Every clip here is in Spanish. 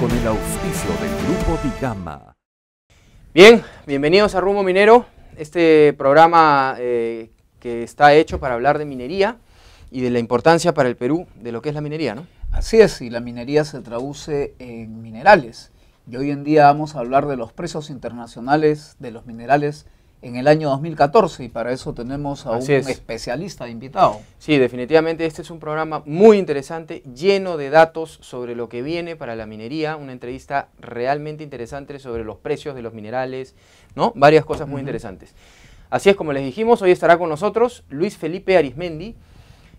con el auspicio del Grupo Digama. Bien, bienvenidos a Rumbo Minero, este programa que está hecho para hablar de minería y de la importancia para el Perú de lo que es la minería, ¿no? Así es, y la minería se traduce en minerales. Y hoy en día vamos a hablar de los precios internacionales de los minerales en el año 2014, y para eso tenemos a un especialista invitado. Sí, definitivamente este es un programa muy interesante, lleno de datos sobre lo que viene para la minería, una entrevista realmente interesante sobre los precios de los minerales, ¿no? Varias cosas muy interesantes. Así es, como les dijimos, hoy estará con nosotros Luis Felipe Arizmendi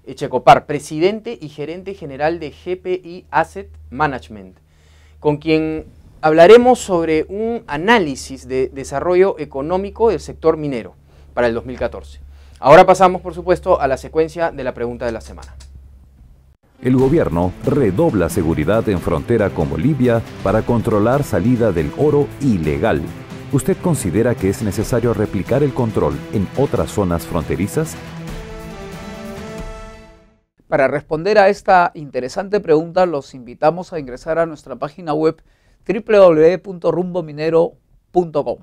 Echecopar, presidente y gerente general de GPI Asset Management, con quien hablaremos sobre un análisis de desarrollo económico del sector minero para el 2014. Ahora pasamos, por supuesto, a la secuencia de la pregunta de la semana. El gobierno redobla seguridad en frontera con Bolivia para controlar salida del oro ilegal. ¿Usted considera que es necesario replicar el control en otras zonas fronterizas? Para responder a esta interesante pregunta, los invitamos a ingresar a nuestra página web www.rumbominero.com.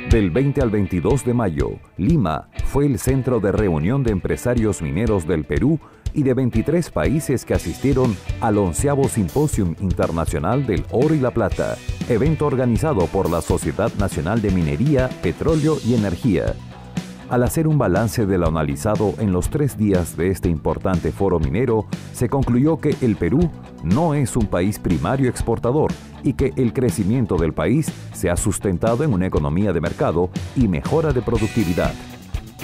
Del 20 al 22 de mayo, Lima fue el centro de reunión de empresarios mineros del Perú y de 23 países que asistieron al 11º Simposium Internacional del Oro y la Plata, evento organizado por la Sociedad Nacional de Minería, Petróleo y Energía. Al hacer un balance de lo analizado en los 3 días de este importante foro minero, se concluyó que el Perú no es un país primario exportador y que el crecimiento del país se ha sustentado en una economía de mercado y mejora de productividad.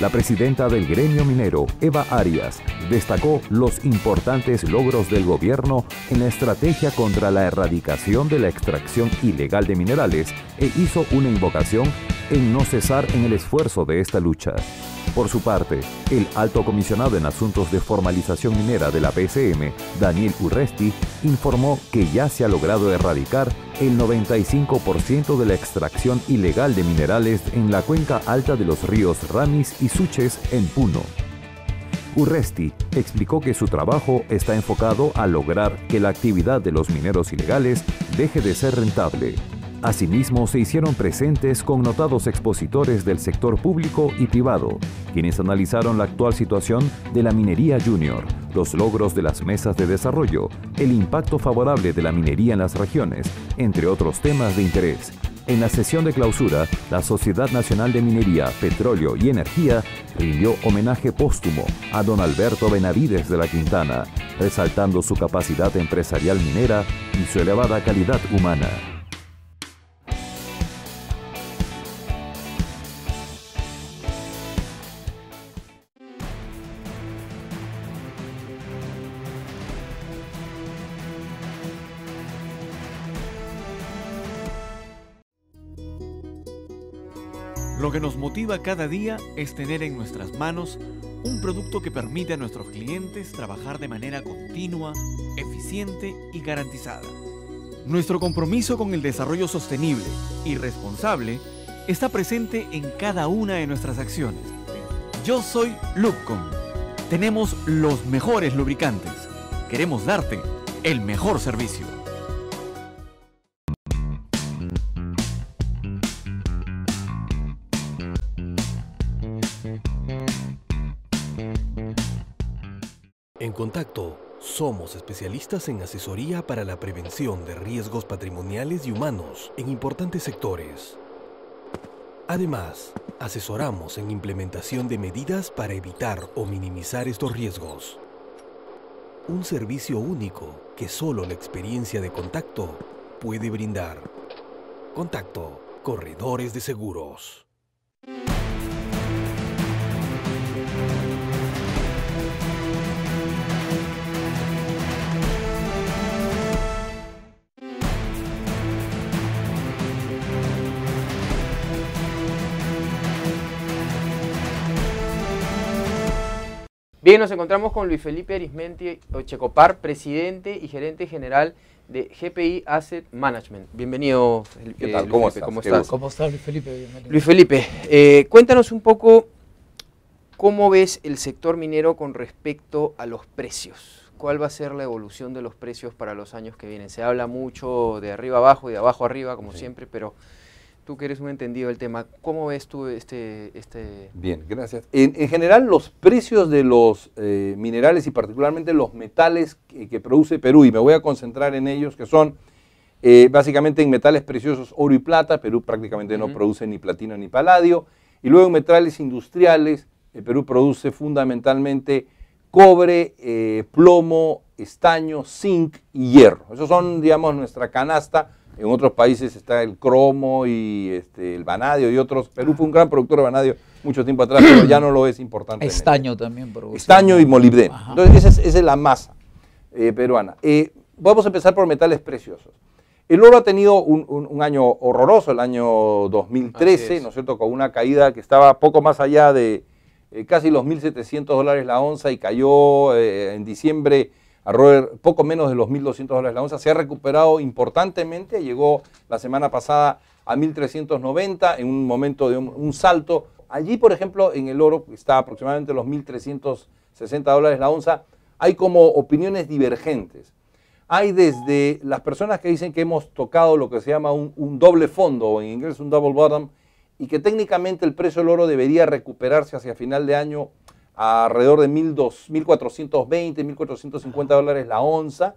La presidenta del gremio minero, Eva Arias, destacó los importantes logros del gobierno en la estrategia contra la erradicación de la extracción ilegal de minerales e hizo una invocación en no cesar en el esfuerzo de esta lucha. Por su parte, el alto comisionado en asuntos de formalización minera de la PCM, Daniel Urresti, informó que ya se ha logrado erradicar el 95% de la extracción ilegal de minerales en la cuenca alta de los ríos Ramis y Suches en Puno. Urresti explicó que su trabajo está enfocado a lograr que la actividad de los mineros ilegales deje de ser rentable. Asimismo, se hicieron presentes connotados expositores del sector público y privado, quienes analizaron la actual situación de la minería junior, los logros de las mesas de desarrollo, el impacto favorable de la minería en las regiones, entre otros temas de interés. En la sesión de clausura, la Sociedad Nacional de Minería, Petróleo y Energía rindió homenaje póstumo a don Alberto Benavides de la Quintana, resaltando su capacidad empresarial minera y su elevada calidad humana. Lo que nos motiva cada día es tener en nuestras manos un producto que permite a nuestros clientes trabajar de manera continua, eficiente y garantizada. Nuestro compromiso con el desarrollo sostenible y responsable está presente en cada una de nuestras acciones. Yo soy Lubcon. Tenemos los mejores lubricantes. Queremos darte el mejor servicio. En Contacto, somos especialistas en asesoría para la prevención de riesgos patrimoniales y humanos en importantes sectores. Además, asesoramos en implementación de medidas para evitar o minimizar estos riesgos. Un servicio único que solo la experiencia de Contacto puede brindar. Contacto, corredores de seguros. Bien, nos encontramos con Luis Felipe Arizmendi Echecopar, presidente y gerente general de GPI Asset Management. Bienvenido, ¿Qué tal? ¿Cómo estás? ¿Cómo estás? ¿Cómo estás, Luis Felipe? Bienvenido. Luis Felipe, cuéntanos un poco cómo ves el sector minero con respecto a los precios. cuál va a ser la evolución de los precios para los años que vienen? Se habla mucho de arriba abajo y de abajo arriba, como siempre, pero tú que eres un entendido del tema, ¿cómo ves tú este? Bien, gracias. En general, los precios de los minerales y particularmente los metales que produce Perú, y me voy a concentrar en ellos, que son básicamente en metales preciosos, oro y plata. Perú prácticamente no produce ni platino ni paladio. Y luego en metales industriales, Perú produce fundamentalmente cobre, plomo, estaño, zinc y hierro. Esos son, digamos, nuestra canasta. En otros países está el cromo y el vanadio y otros. Perú fue un gran productor de vanadio mucho tiempo atrás, pero ya no lo es importante. Estaño también produce. Estaño y molibdeno. Ajá. Entonces esa es la masa peruana. Vamos a empezar por metales preciosos. El oro ha tenido un año horroroso, el año 2013, ¿no es cierto?, con una caída que estaba poco más allá de casi los $1.700 la onza y cayó en diciembre a poco menos de los $1.200 la onza. Se ha recuperado importantemente, llegó la semana pasada a 1.390 en un momento de un salto. Allí, por ejemplo, en el oro, que está aproximadamente los $1.360 la onza, hay como opiniones divergentes. Hay desde las personas que dicen que hemos tocado lo que se llama un doble fondo, o en inglés un double bottom, y que técnicamente el precio del oro debería recuperarse hacia final de año a alrededor de $1.420, $1.450 la onza.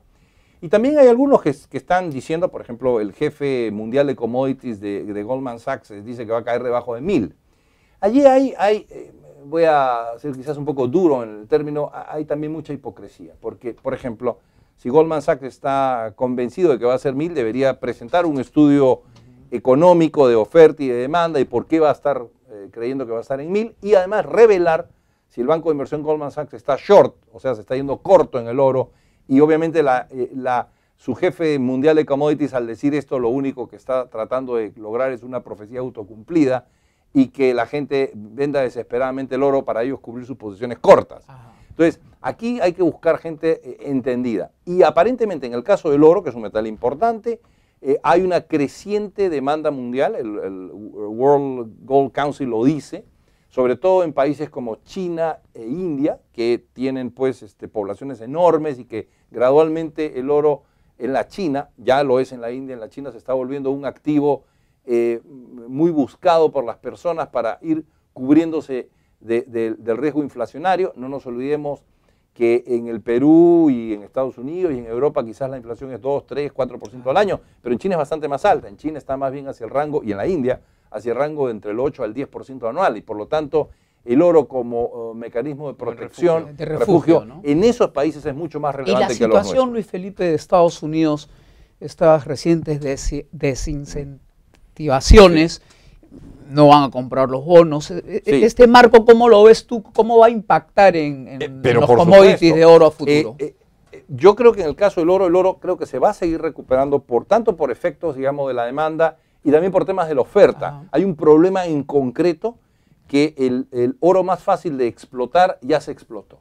Y también hay algunos que están diciendo, por ejemplo, el jefe mundial de commodities de Goldman Sachs dice que va a caer debajo de 1.000. Allí voy a ser quizás un poco duro en el término, hay también mucha hipocresía, porque, por ejemplo, si Goldman Sachs está convencido de que va a ser 1.000, debería presentar un estudio económico de oferta y de demanda y por qué va a estar creyendo que va a estar en 1.000, y además revelar si el banco de inversión Goldman Sachs está short, o sea, se está yendo corto en el oro, y obviamente su jefe mundial de commodities, al decir esto, lo único que está tratando de lograr es una profecía autocumplida y que la gente venda desesperadamente el oro para ellos cubrir sus posiciones cortas. Ajá. Entonces, aquí hay que buscar gente entendida. Y aparentemente en el caso del oro, que es un metal importante, hay una creciente demanda mundial, el World Gold Council lo dice, sobre todo en países como China e India, que tienen pues poblaciones enormes y que gradualmente el oro en la China, ya lo es en la India, en la China se está volviendo un activo muy buscado por las personas para ir cubriéndose del riesgo inflacionario. No nos olvidemos que en el Perú y en Estados Unidos y en Europa quizás la inflación es 2, 3, 4% al año, pero en China es bastante más alta. En China está más bien hacia el rango, y en la India, hacia el rango de entre el 8 al 10% anual, y por lo tanto el oro como mecanismo de protección, de refugio, ¿no?, en esos países es mucho más relevante que los nuestros. Y la situación, Luis Felipe, de Estados Unidos, estas recientes desincentivaciones, no van a comprar los bonos. Sí. Este marco, ¿cómo lo ves tú? ¿Cómo va a impactar en los commodities de oro a futuro? Yo creo que en el caso del oro creo que se va a seguir recuperando tanto por efectos, digamos, de la demanda y también por temas de la oferta. Ajá. Hay un problema en concreto que el oro más fácil de explotar ya se explotó.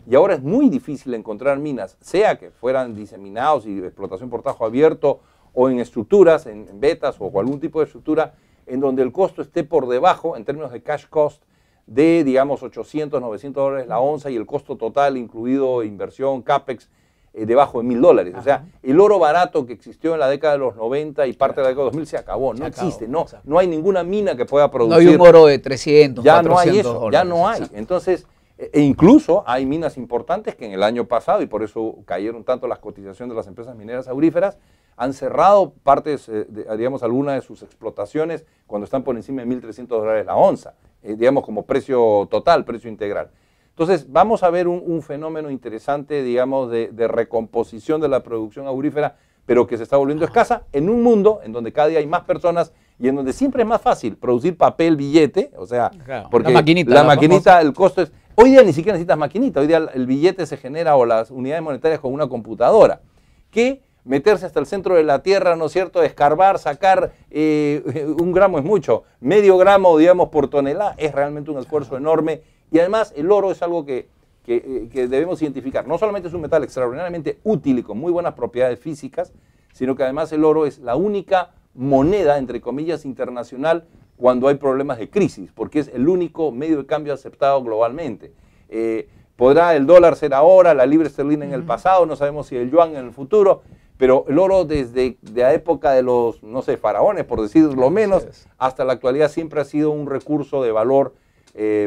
Y ahora es muy difícil encontrar minas, sea que fueran diseminados y de explotación por tajo abierto o en estructuras, en vetas o algún tipo de estructura, en donde el costo esté por debajo, en términos de cash cost, de, digamos, $800, $900 la onza, y el costo total, incluido inversión, capex, debajo de $1.000. Ajá. O sea, el oro barato que existió en la década de los 90 y parte de la década de 2000 se acabó, no existe, no hay ninguna mina que pueda producir. No hay un oro de 300, ya 400 no hay eso, dólares. Ya no hay. Entonces, incluso hay minas importantes que en el año pasado, y por eso cayeron tanto las cotizaciones de las empresas mineras auríferas, han cerrado partes, digamos, algunas de sus explotaciones cuando están por encima de $1.300 la onza, digamos, como precio total, precio integral. Entonces, vamos a ver un fenómeno interesante, digamos, de recomposición de la producción aurífera, pero que se está volviendo escasa en un mundo en donde cada día hay más personas y en donde siempre es más fácil producir papel, billete, o sea, claro, porque la maquinita, el costo es... Hoy día ni siquiera necesitas maquinita, hoy día el billete se genera, o las unidades monetarias, con una computadora, que meterse hasta el centro de la tierra, ¿no es cierto?, escarbar, sacar, 1 gramo es mucho, medio gramo, digamos, por tonelada, es realmente un esfuerzo enorme. Y además el oro es algo que debemos identificar. No solamente es un metal extraordinariamente útil y con muy buenas propiedades físicas, sino que además el oro es la única moneda, entre comillas, internacional cuando hay problemas de crisis, porque es el único medio de cambio aceptado globalmente. Podrá el dólar ser ahora, la libra esterlina en el pasado, no sabemos si el yuan en el futuro, pero el oro desde la época de los, no sé, faraones, por decirlo menos, hasta la actualidad siempre ha sido un recurso de valor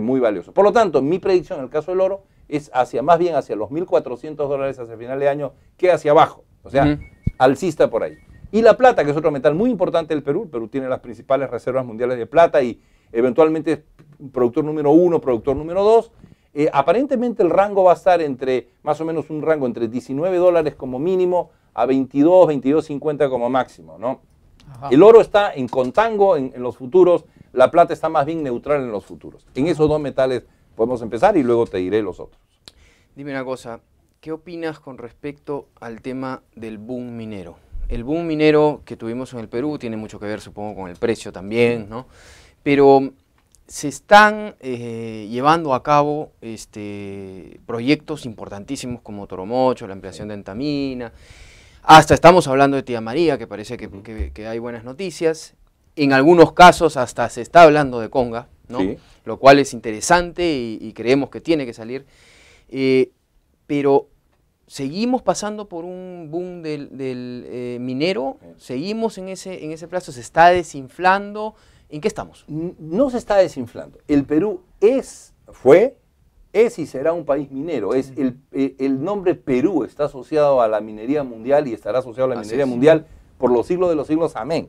muy valioso. Por lo tanto, mi predicción en el caso del oro es más bien hacia los $1.400 hacia el final de año que hacia abajo, o sea, alcista por ahí. Y la plata, que es otro metal muy importante del Perú. El Perú tiene las principales reservas mundiales de plata y eventualmente es productor número 1, productor número 2. Aparentemente el rango va a estar entre, más o menos un rango entre $19 como mínimo a 22, 22.50 como máximo, ¿no? Ajá. El oro está en contango en los futuros, la plata está más bien neutral en los futuros. En esos dos metales podemos empezar y luego te diré los otros. Dime una cosa, ¿qué opinas con respecto al tema del boom minero? El boom minero que tuvimos en el Perú tiene mucho que ver, supongo, con el precio también, ¿no? Pero se están llevando a cabo proyectos importantísimos como Toromocho, la ampliación de Antamina, hasta estamos hablando de Tía María, que parece que hay buenas noticias. En algunos casos hasta se está hablando de Conga, ¿no? Sí. Lo cual es interesante y creemos que tiene que salir. Pero seguimos pasando por un boom del minero, seguimos en ese plazo, se está desinflando. ¿En qué estamos? No se está desinflando. El Perú es y será un país minero. El nombre Perú está asociado a la minería mundial y estará asociado a la minería mundial por los siglos de los siglos. Amén.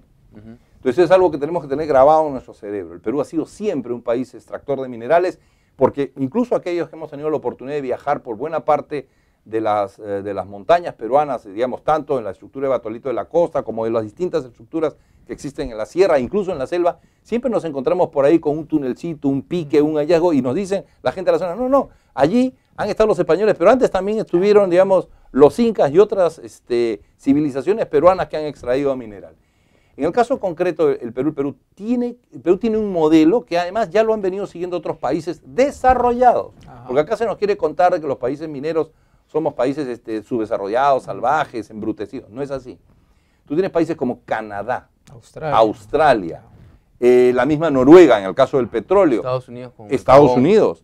Entonces es algo que tenemos que tener grabado en nuestro cerebro. El Perú ha sido siempre un país extractor de minerales, porque incluso aquellos que hemos tenido la oportunidad de viajar por buena parte de las montañas peruanas, digamos, tanto en la estructura de Batolito de la Costa como de las distintas estructuras que existen en la sierra, incluso en la selva, siempre nos encontramos por ahí con un tunelcito, un pique, un hallazgo, y nos dicen la gente de la zona, no, allí han estado los españoles, pero antes también estuvieron, digamos, los incas y otras civilizaciones peruanas que han extraído mineral. En el caso concreto, el Perú tiene un modelo que además ya lo han venido siguiendo otros países desarrollados, porque acá se nos quiere contar que los países mineros somos países subdesarrollados, salvajes, embrutecidos. No es así. Tú tienes países como Canadá, Australia, la misma Noruega en el caso del petróleo, Estados Unidos.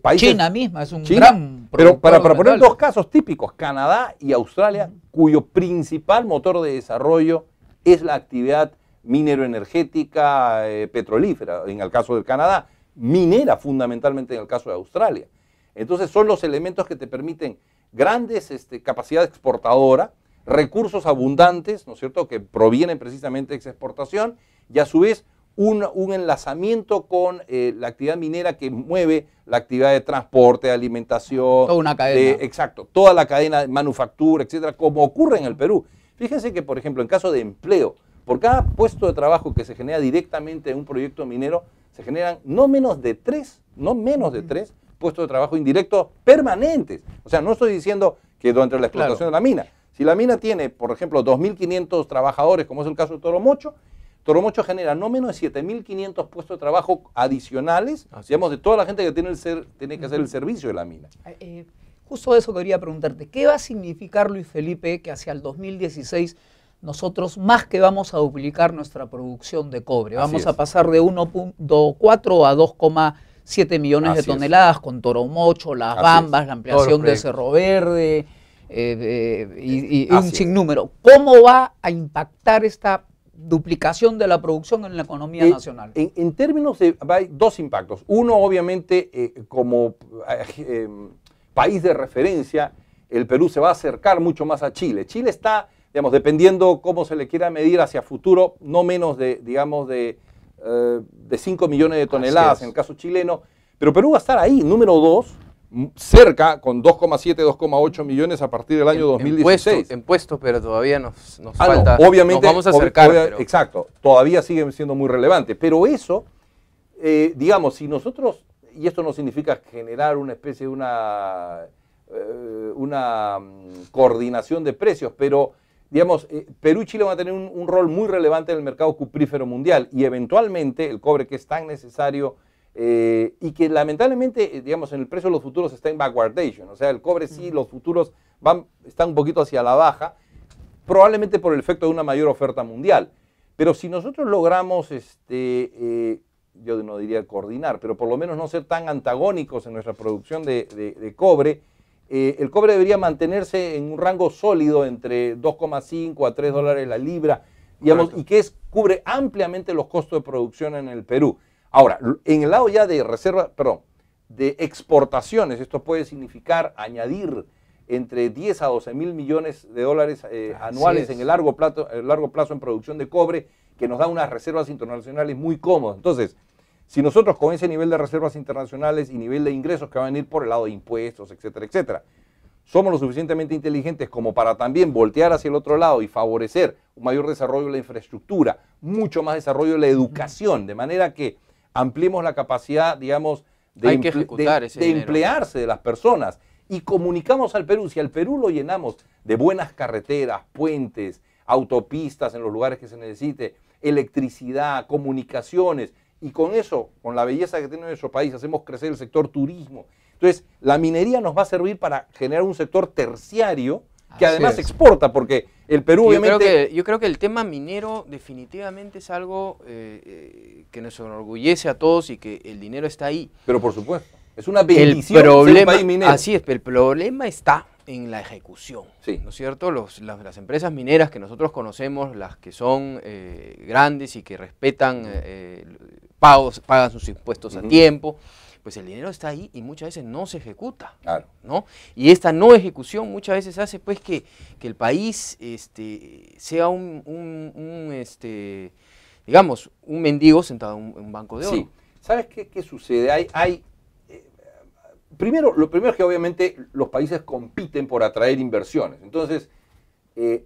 Países, China misma es un gran pero para poner dos casos típicos, Canadá y Australia, cuyo principal motor de desarrollo es la actividad minero-energética petrolífera, en el caso del Canadá, minera fundamentalmente en el caso de Australia. Entonces son los elementos que te permiten grandes capacidad exportadora, recursos abundantes, ¿no es cierto?, que provienen precisamente de esa exportación, y a su vez un enlazamiento con la actividad minera que mueve la actividad de transporte, de alimentación. Toda una cadena. Exacto, toda la cadena de manufactura, etcétera, como ocurre en el Perú. Fíjense que, por ejemplo, en caso de empleo, por cada puesto de trabajo que se genera directamente en un proyecto minero, se generan no menos de tres puestos de trabajo indirectos permanentes. O sea, no estoy diciendo que durante la explotación de la mina. Si la mina tiene, por ejemplo, 2.500 trabajadores, como es el caso de Toromocho, Toromocho genera no menos de 7.500 puestos de trabajo adicionales, digamos, de toda la gente que tiene que hacer el servicio de la mina. Justo eso quería preguntarte. ¿Qué va a significar, Luis Felipe, que hacia el 2016 nosotros más que vamos a duplicar nuestra producción de cobre? Vamos a pasar de 1.4 a 2,7 millones de toneladas con Toromocho, las Bambas, la ampliación de Cerro Verde y un sinnúmero. ¿Cómo va a impactar esta duplicación de la producción en la economía nacional? En términos de, hay dos impactos. Uno, obviamente, como país de referencia, el Perú se va a acercar mucho más a Chile. Chile está, digamos, dependiendo cómo se le quiera medir hacia futuro, no menos de, digamos, de 5 millones de toneladas en el caso chileno, pero Perú va a estar ahí, número 2, cerca, con 2,7, 2,8 millones a partir del año 2016. En puestos, pero todavía nos falta, no, obviamente, nos vamos a acercar. Exacto, todavía sigue siendo muy relevante, pero eso, digamos, si nosotros, y esto no significa generar una especie de una coordinación de precios, pero digamos, Perú y Chile van a tener un rol muy relevante en el mercado cuprífero mundial y eventualmente el cobre que es tan necesario y que lamentablemente, digamos, en el precio de los futuros está en backwardation, o sea, el cobre sí, los futuros están un poquito hacia la baja, probablemente por el efecto de una mayor oferta mundial. Pero si nosotros logramos yo no diría coordinar, pero por lo menos no ser tan antagónicos en nuestra producción de cobre. El cobre debería mantenerse en un rango sólido entre 2,5 a 3 dólares la libra, digamos, y que cubre ampliamente los costos de producción en el Perú. Ahora, en el lado ya de de exportaciones, esto puede significar añadir entre 10 a 12 mil millones de dólares anuales en el largo plazo en producción de cobre, que nos da unas reservas internacionales muy cómodas. Entonces, si nosotros con ese nivel de reservas internacionales y nivel de ingresos que van a venir por el lado de impuestos, etcétera, etcétera, somos lo suficientemente inteligentes como para también voltear hacia el otro lado y favorecer un mayor desarrollo de la infraestructura, mucho más desarrollo de la educación, de manera que ampliemos la capacidad, digamos, de emplearse de las personas, y comunicamos al Perú. Si al Perú lo llenamos de buenas carreteras, puentes, autopistas en los lugares que se necesite, electricidad, comunicaciones, y con eso, con la belleza que tiene nuestro país, hacemos crecer el sector turismo. Entonces, la minería nos va a servir para generar un sector terciario que además exporta, porque el Perú obviamente... Yo creo que el tema minero definitivamente es algo que nos enorgullece a todos y que el dinero está ahí. Pero por supuesto, es una bendición ser un país minero. Así es, pero el problema está en la ejecución, ¿no es cierto? Las empresas mineras que nosotros conocemos, las que son grandes y que respetan pagan sus impuestos a tiempo, pues el dinero está ahí y muchas veces no se ejecuta, ¿no? Y esta no ejecución muchas veces hace pues que el país sea digamos, un mendigo sentado en un banco de oro. Sí. ¿Sabes qué sucede? Primero, lo primero es que obviamente los países compiten por atraer inversiones. Entonces,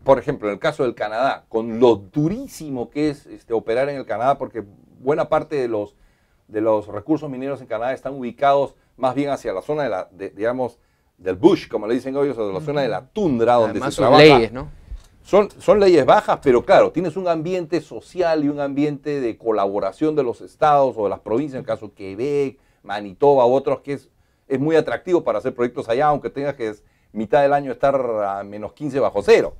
por ejemplo, en el caso del Canadá, con lo durísimo que es operar en el Canadá, porque buena parte de los recursos mineros en Canadá están ubicados más bien hacia la zona digamos, del bush, como le dicen ellos, o de la zona de la tundra, donde además se trabaja. Leyes, ¿no? Son leyes bajas, pero claro, tienes un ambiente social y un ambiente de colaboración de los estados o de las provincias, en el caso de Quebec, Manitoba u otros, que es muy atractivo para hacer proyectos allá, aunque tengas que mitad del año estar a menos 15 bajo cero.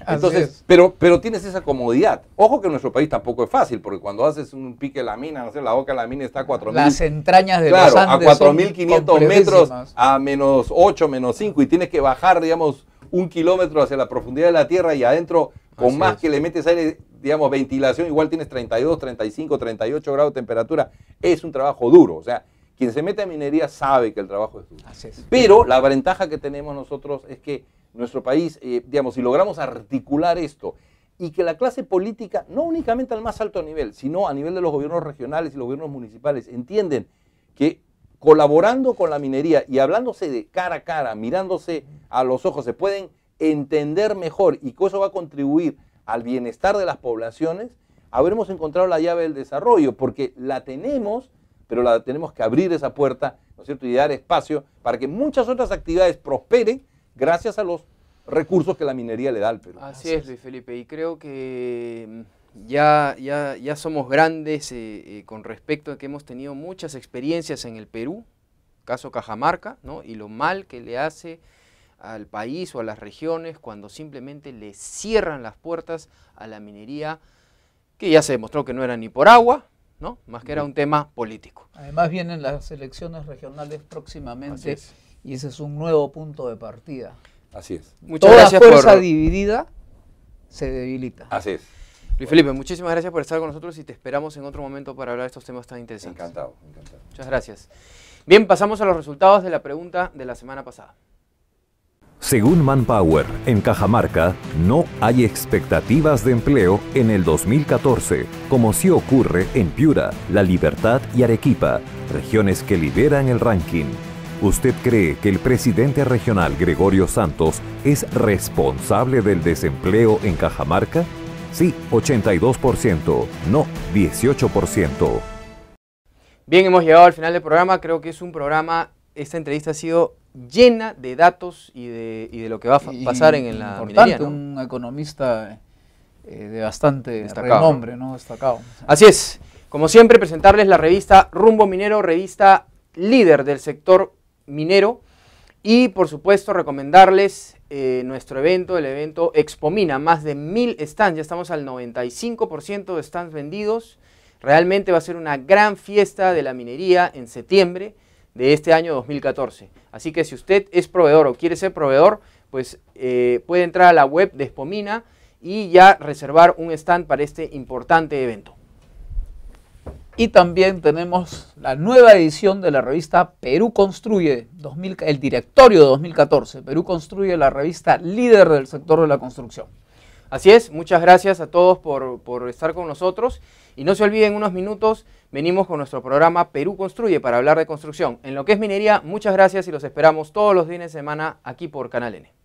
Entonces, pero tienes esa comodidad. Ojo que en nuestro país tampoco es fácil, porque cuando haces un pique de la mina, no sé, la boca de la mina está a 4.000. Las entrañas de los Andes a 4.500 metros, a menos 8, menos 5, y tienes que bajar, digamos, 1 kilómetro hacia la profundidad de la tierra, y adentro, con más que le metes aire, digamos, ventilación, igual tienes 32, 35, 38 grados de temperatura. Es un trabajo duro. O sea, quien se mete a minería sabe que el trabajo es duro. Pero la ventaja que tenemos nosotros es que nuestro país, digamos, si logramos articular esto y que la clase política, no únicamente al más alto nivel, sino a nivel de los gobiernos regionales y los gobiernos municipales, entienden que colaborando con la minería y hablándose de cara a cara, mirándose a los ojos, se pueden entender mejor, y que eso va a contribuir al bienestar de las poblaciones, habremos encontrado la llave del desarrollo, porque la tenemos, pero la tenemos que abrir esa puerta, ¿no es cierto?, y dar espacio para que muchas otras actividades prosperen gracias a los recursos que la minería le da al Perú. Así es, Luis Felipe, y creo que ya somos grandes con respecto a que hemos tenido muchas experiencias en el Perú, caso Cajamarca, ¿no? Y lo mal que le hace al país o a las regiones cuando simplemente le cierran las puertas a la minería, que ya se demostró que no era ni por agua, ¿no? Más que era un tema político. Además vienen las elecciones regionales próximamente y ese es un nuevo punto de partida. Así es. Muchas gracias. Toda fuerza dividida se debilita. Así es. Luis Felipe, muchísimas gracias por estar con nosotros y te esperamos en otro momento para hablar de estos temas tan interesantes. Encantado, encantado. Muchas gracias. Bien, pasamos a los resultados de la pregunta de la semana pasada. Según Manpower, en Cajamarca no hay expectativas de empleo en el 2014, como sí ocurre en Piura, La Libertad y Arequipa, regiones que lideran el ranking. ¿Usted cree que el presidente regional Gregorio Santos es responsable del desempleo en Cajamarca? Sí, 82%, no, 18%. Bien, hemos llegado al final del programa. Creo que es un programa, esta entrevista ha sido llena de datos y de lo que va a pasar en la minería, ¿no? Un economista de bastante renombre, ¿no? Destacado. Así es. Como siempre, presentarles la revista Rumbo Minero, revista líder del sector minero, y por supuesto recomendarles nuestro evento, el evento Expomina, más de 1000 stands, ya estamos al 95% de stands vendidos. Realmente va a ser una gran fiesta de la minería en septiembre de este año 2014. Así que si usted es proveedor o quiere ser proveedor, pues puede entrar a la web de Expomina y ya reservar un stand para este importante evento. Y también tenemos la nueva edición de la revista Perú Construye, el directorio de 2014. Perú Construye, la revista líder del sector de la construcción. Así es, muchas gracias a todos por estar con nosotros. Y no se olviden, en unos minutos venimos con nuestro programa Perú Construye para hablar de construcción. En lo que es minería, muchas gracias y los esperamos todos los fines de semana aquí por Canal N.